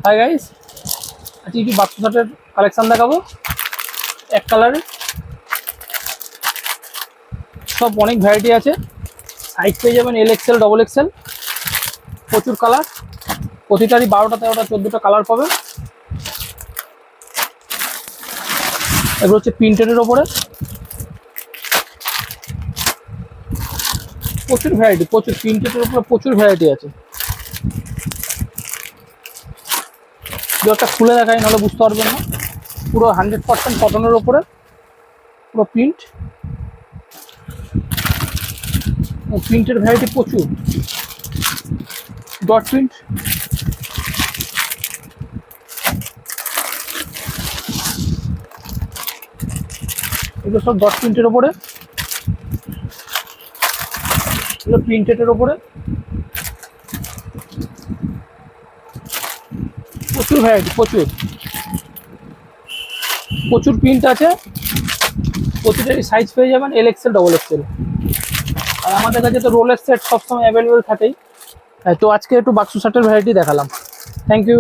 Hi guys, আজকে কি বাক্স শার্টের কালেকশন দেখাবো। এক কালারের সব অনেক ভ্যারাইটি আছে। সাইজ পেয়ে যাবেন এল এক্সেল, ডবল এক্সেল, প্রচুর কালার। প্রতিটারই 12টা 13টা 14টা কালার পাবেন। এগুলো হচ্ছে প্রিন্টেডের ওপরে প্রচুর ভ্যারাইটি, প্রচুর প্রিন্টেডের ওপরে প্রচুর ভ্যারাইটি আছে। একটা খুলে দেখাই, নাহলে বুঝতে পারবেন না। পুরো 100% কটনের ওপরে পুরো প্রিন্ট, প্রিন্টের ভ্যারাইটি প্রচুর। ডট প্রিন্ট, এগুলো সব ডট প্রিন্টের ওপরে, এগুলো প্রিন্টেডের ওপরে প্রচুর ভ্যারাইটি, প্রচুর প্রচুর প্রিন্ট আছে। প্রতিটারই সাইজ পেয়ে যাবেন এল এক্সেল, ডবল এক্সেল। আর আমাদের কাছে তো রোলের সেট সবসময় অ্যাভেলেবেল থাকেই। তো আজকে একটু বাক্স শার্টের ভ্যারাইটি দেখালাম। Thank you.